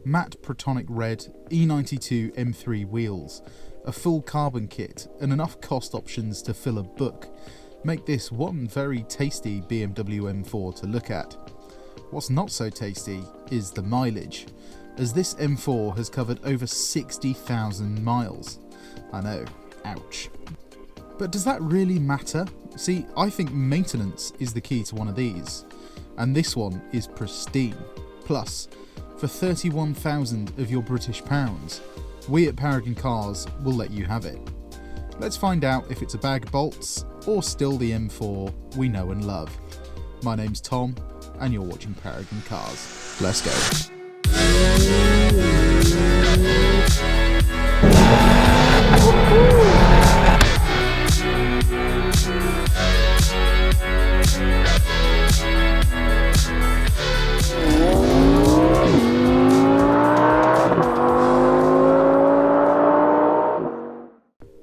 matte Protonic red E92 M3 wheels, a full carbon kit and enough cost options to fill a book make this one very tasty BMW M4 to look at. What's not so tasty is the mileage, as this M4 has covered over 60,000 miles. I know, ouch. But does that really matter? See, I think maintenance is the key to one of these, and this one is pristine. Plus, for 31,000 of your British pounds, we at Paragon Cars will let you have it. Let's find out if it's a bag of bolts or still the M4 we know and love. My name's Tom, and you're watching Paragon Cars. Let's go.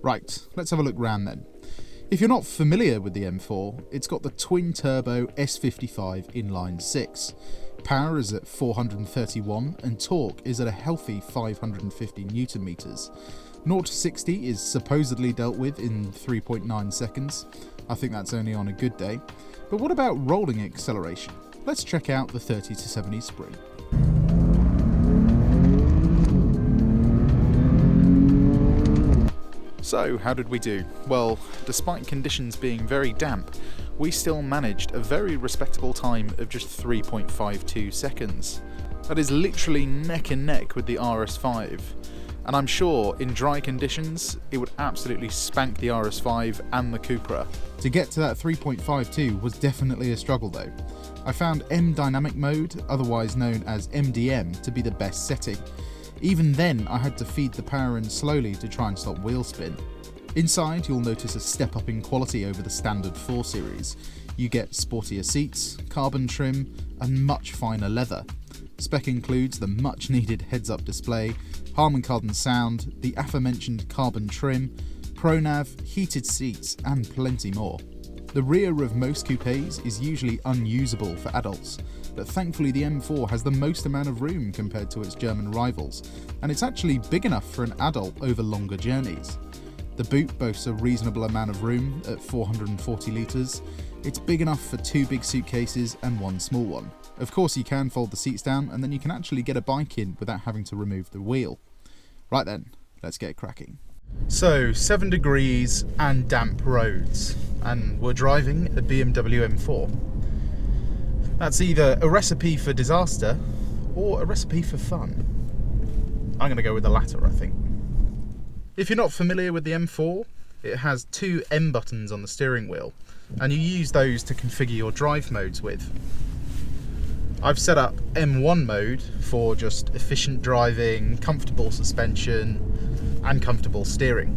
Right, let's have a look round then. If you're not familiar with the M4, it's got the twin-turbo S55 inline 6. Power is at 431 and torque is at a healthy 550 Newton meters. 0 to 60 is supposedly dealt with in 3.9 seconds. I think that's only on a good day. But what about rolling acceleration? Let's check out the 30 to 70 spring. So, how did we do? Well, despite conditions being very damp, we still managed a very respectable time of just 3.52 seconds. That is literally neck and neck with the RS5, and I'm sure in dry conditions it would absolutely spank the RS5 and the Cupra. To get to that 3.52 was definitely a struggle though. I found M Dynamic Mode, otherwise known as MDM, to be the best setting. Even then, I had to feed the power in slowly to try and stop wheel spin. Inside, you'll notice a step up in quality over the standard 4 Series. You get sportier seats, carbon trim, and much finer leather. Spec includes the much needed heads-up display, Harman Kardon sound, the aforementioned carbon trim, ProNav, heated seats, and plenty more. The rear of most coupes is usually unusable for adults, but thankfully the M4 has the most amount of room compared to its German rivals, and it's actually big enough for an adult over longer journeys. The boot boasts a reasonable amount of room at 440 litres. It's big enough for 2 big suitcases and 1 small one. Of course you can fold the seats down and then you can actually get a bike in without having to remove the wheel. Right then, let's get cracking. So, 7 degrees and damp roads, and we're driving a BMW M4. That's either a recipe for disaster or a recipe for fun. I'm going to go with the latter, I think. If you're not familiar with the M4, it has 2 M buttons on the steering wheel, and you use those to configure your drive modes with. I've set up M1 mode for just efficient driving, comfortable suspension, and comfortable steering.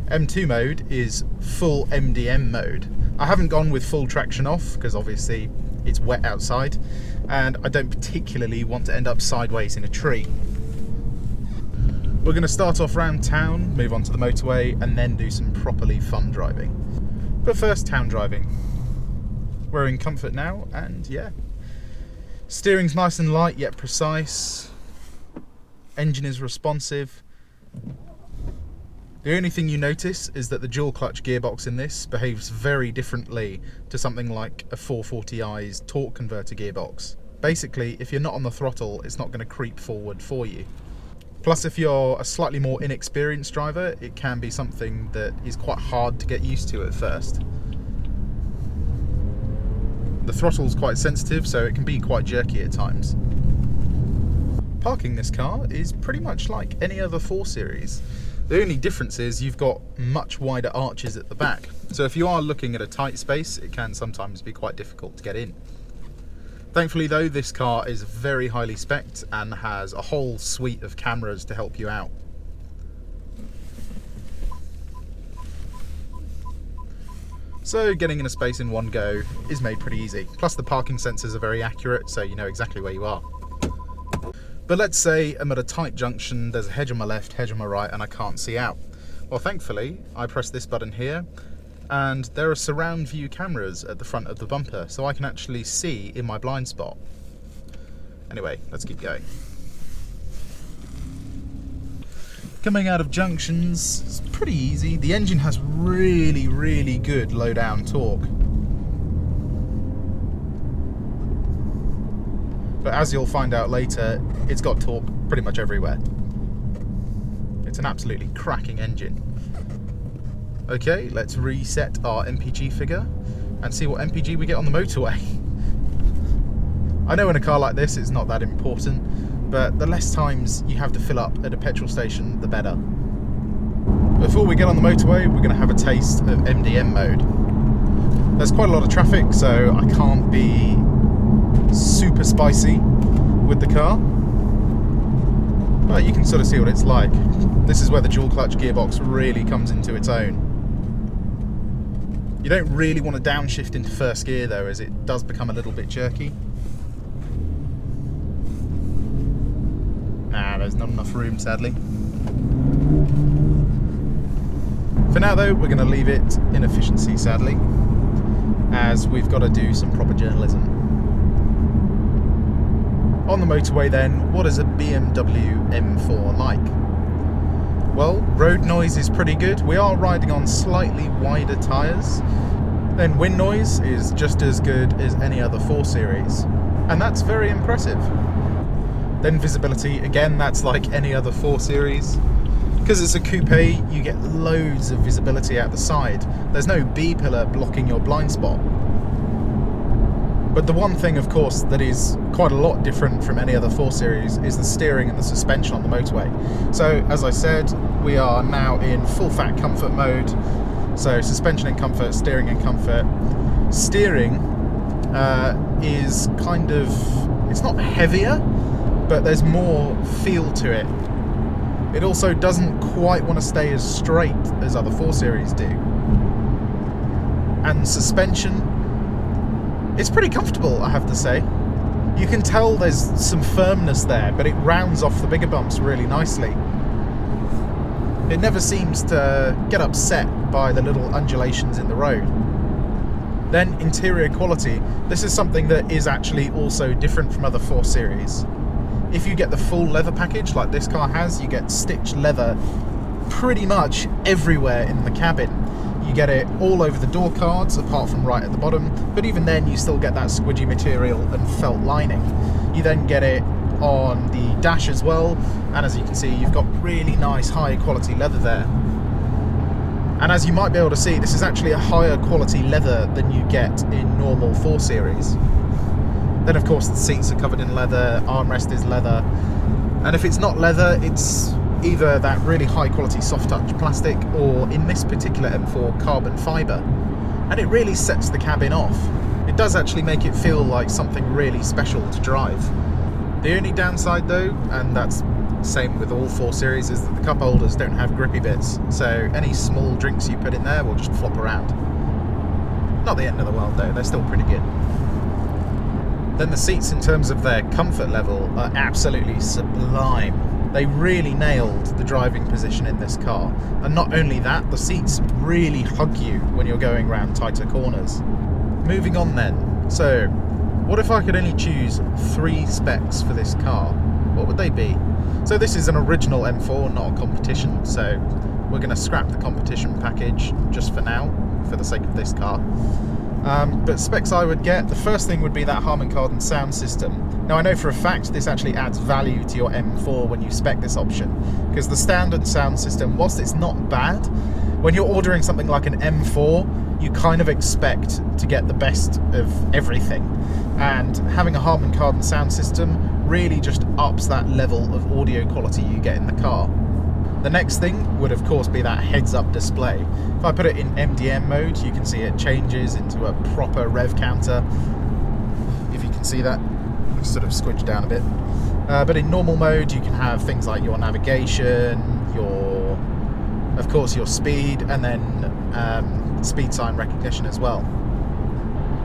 M2 mode is full MDM mode. I haven't gone with full traction off because obviously it's wet outside and I don't particularly want to end up sideways in a tree. We're going to start off around town, move on to the motorway, and then do some properly fun driving. But first, town driving. We're in comfort now, and yeah. Steering's nice and light yet precise. Engine is responsive. The only thing you notice is that the dual clutch gearbox in this behaves very differently to something like a 440i's torque converter gearbox. Basically, if you're not on the throttle, it's not going to creep forward for you. Plus, if you're a slightly more inexperienced driver, it can be something that is quite hard to get used to at first. The throttle's quite sensitive, so it can be quite jerky at times. Parking this car is pretty much like any other 4 Series. The only difference is you've got much wider arches at the back. So if you are looking at a tight space, it can sometimes be quite difficult to get in. Thankfully though, this car is very highly spec'd and has a whole suite of cameras to help you out. So getting in a space in one go is made pretty easy. Plus the parking sensors are very accurate, so you know exactly where you are. But let's say I'm at a tight junction, there's a hedge on my left, hedge on my right, and I can't see out. Well, thankfully, I press this button here, and there are surround view cameras at the front of the bumper, so I can actually see in my blind spot. Anyway, let's keep going. Coming out of junctions, it's pretty easy. The engine has really, really good low-down torque. But as you'll find out later, it's got torque pretty much everywhere. It's an absolutely cracking engine. Okay, let's reset our MPG figure and see what MPG we get on the motorway. I know in a car like this it's not that important, but the less times you have to fill up at a petrol station, the better. Before we get on the motorway, we're going to have a taste of MDM mode. There's quite a lot of traffic, so I can't be super spicy with the car. But you can sort of see what it's like. This is where the dual clutch gearbox really comes into its own. You don't really want to downshift into first gear though, as it does become a little bit jerky. Nah, there's not enough room, sadly. For now though, we're going to leave it in efficiency, sadly, as we've got to do some proper journalism. On the motorway then, what is a BMW M4 like? Well, road noise is pretty good. We are riding on slightly wider tyres. Then wind noise is just as good as any other 4 Series. And that's very impressive. Then visibility, again, that's like any other 4 Series. Because it's a coupe, you get loads of visibility out the side. There's no B-pillar blocking your blind spot. But the one thing, of course, that is quite a lot different from any other 4 Series is the steering and the suspension on the motorway. So, as I said, we are now in full fat comfort mode. So, suspension in comfort, steering in comfort. Steering is kind of, it's not heavier, but there's more feel to it. It also doesn't quite want to stay as straight as other 4 Series do. And suspension, it's pretty comfortable, I have to say. You can tell there's some firmness there, but it rounds off the bigger bumps really nicely. It never seems to get upset by the little undulations in the road. Then interior quality, this is something that is actually also different from other 4 Series. If you get the full leather package like this car has, you get stitched leather pretty much everywhere in the cabin. You get it all over the door cards, apart from right at the bottom, but even then you still get that squidgy material and felt lining. You then get it on the dash as well, and as you can see, you've got really nice high quality leather there. And as you might be able to see, this is actually a higher quality leather than you get in normal 4 Series. Then of course the seats are covered in leather, armrest is leather, and if it's not leather, it's either that really high quality soft touch plastic, or in this particular M4, carbon fibre. And it really sets the cabin off. It does actually make it feel like something really special to drive. The only downside though, and that's same with all 4 Series, is that the cup holders don't have grippy bits, so any small drinks you put in there will just flop around. Not the end of the world though, they're still pretty good. Then the seats in terms of their comfort level are absolutely sublime. They really nailed the driving position in this car. And not only that, the seats really hug you when you're going around tighter corners. Moving on then. So, what if I could only choose 3 specs for this car? What would they be? So this is an original M4, not a competition, so we're going to scrap the competition package just for now, for the sake of this car. But specs I would get, the first thing would be that Harman Kardon sound system. Now I know for a fact this actually adds value to your M4 when you spec this option, because the standard sound system, whilst it's not bad, when you're ordering something like an M4, you kind of expect to get the best of everything. And having a Harman Kardon sound system really just ups that level of audio quality you get in the car. The next thing would of course be that heads-up display. If I put it in MDM mode, you can see it changes into a proper rev counter. If you can see that, it's sort of squidged down a bit. But in normal mode, you can have things like your navigation, of course your speed, and then speed sign recognition as well.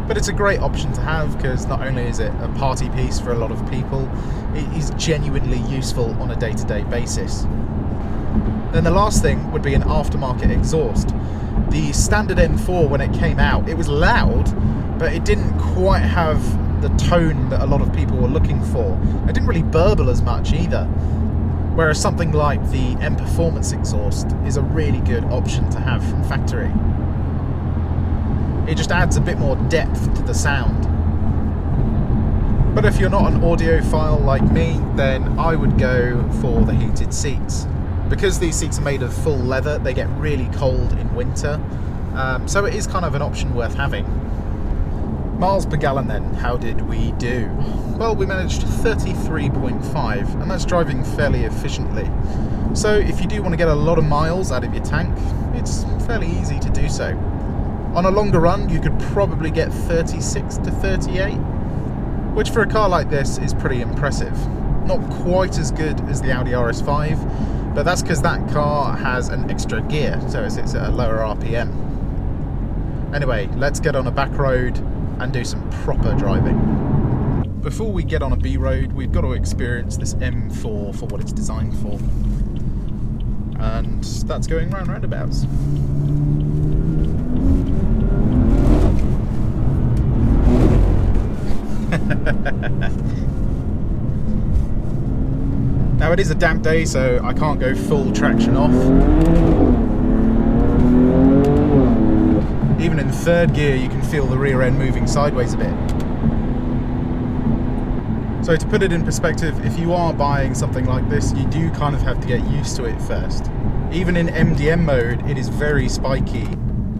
But it's a great option to have, because not only is it a party piece for a lot of people, it is genuinely useful on a day-to-day basis. Then the last thing would be an aftermarket exhaust. The standard M4, when it came out, it was loud, but it didn't quite have the tone that a lot of people were looking for. It didn't really burble as much either. Whereas something like the M Performance exhaust is a really good option to have from factory. It just adds a bit more depth to the sound. But if you're not an audiophile like me, then I would go for the heated seats. Because these seats are made of full leather, they get really cold in winter, so it is kind of an option worth having. Miles per gallon then, how did we do? Well, we managed 33.5, and that's driving fairly efficiently. So if you do want to get a lot of miles out of your tank, it's fairly easy to do so. On a longer run, you could probably get 36 to 38, which for a car like this is pretty impressive. Not quite as good as the Audi RS5, but that's because that car has an extra gear, so it's at a lower RPM. Anyway, let's get on a back road and do some proper driving. Before we get on a B road, we've got to experience this M4 for what it's designed for. And that's going round roundabouts. Now it is a damp day, so I can't go full traction off. Even in third gear you can feel the rear end moving sideways a bit. So to put it in perspective, if you are buying something like this, you do kind of have to get used to it first. Even in MDM mode, it is very spiky,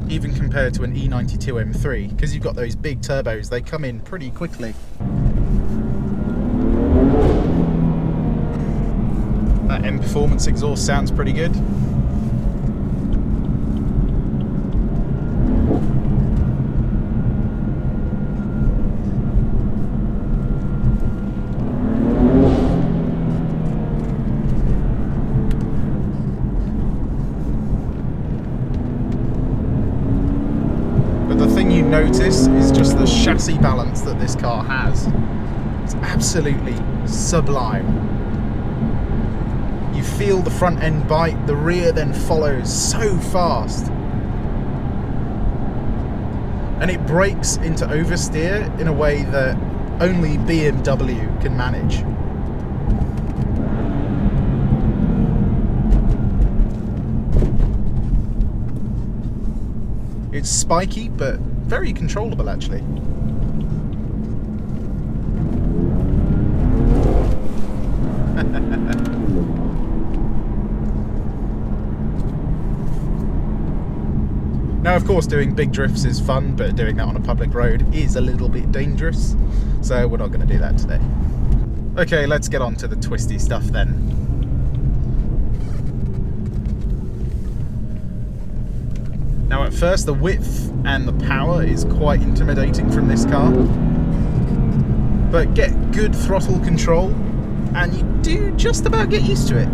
even compared to an E92 M3, because you've got those big turbos, they come in pretty quickly. That M Performance exhaust sounds pretty good. But the thing you notice is just the chassis balance that this car has. It's absolutely sublime. You feel the front end bite, the rear then follows so fast. And it breaks into oversteer in a way that only BMW can manage. It's spiky, but very controllable actually. Now, of course, doing big drifts is fun, but doing that on a public road is a little bit dangerous, so we're not going to do that today. Okay, let's get on to the twisty stuff then. Now, at first, the width and the power is quite intimidating from this car, but get good throttle control, and you do just about get used to it.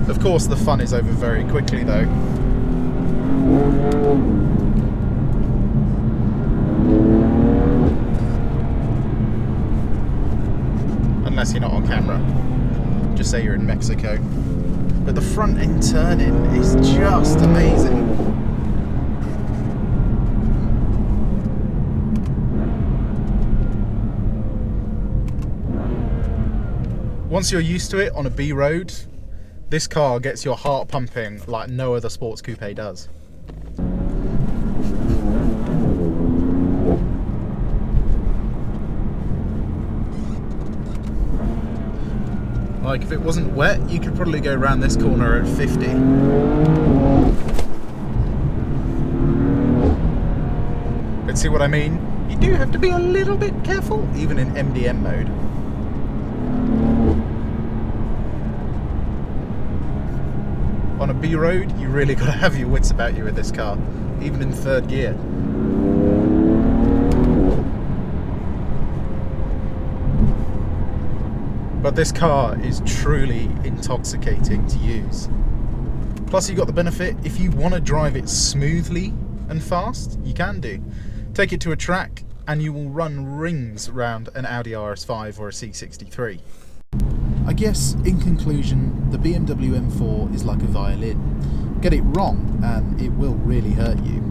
Of course, the fun is over very quickly though. Unless you're not on camera. Just say you're in Mexico. But the front end turning is just amazing. Once you're used to it on a B road, this car gets your heart pumping like no other sports coupe does. Like, if it wasn't wet, you could probably go around this corner at 50. But see what I mean? You do have to be a little bit careful, even in MDM mode. On a B road, you really got to have your wits about you with this car, even in third gear. But this car is truly intoxicating to use. Plus, you got the benefit, if you want to drive it smoothly and fast, you can do. Take it to a track and you will run rings around an Audi RS5 or a C63. I guess, in conclusion, the BMW M4 is like a violin. Get it wrong and it will really hurt you.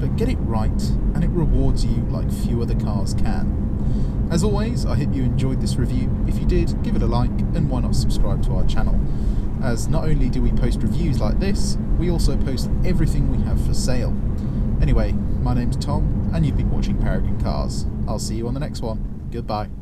but get it right and it rewards you like few other cars can. As always, I hope you enjoyed this review. If you did, give it a like, and why not subscribe to our channel, as not only do we post reviews like this, we also post everything we have for sale. Anyway, my name's Tom, and you've been watching Paragon Cars. I'll see you on the next one. Goodbye.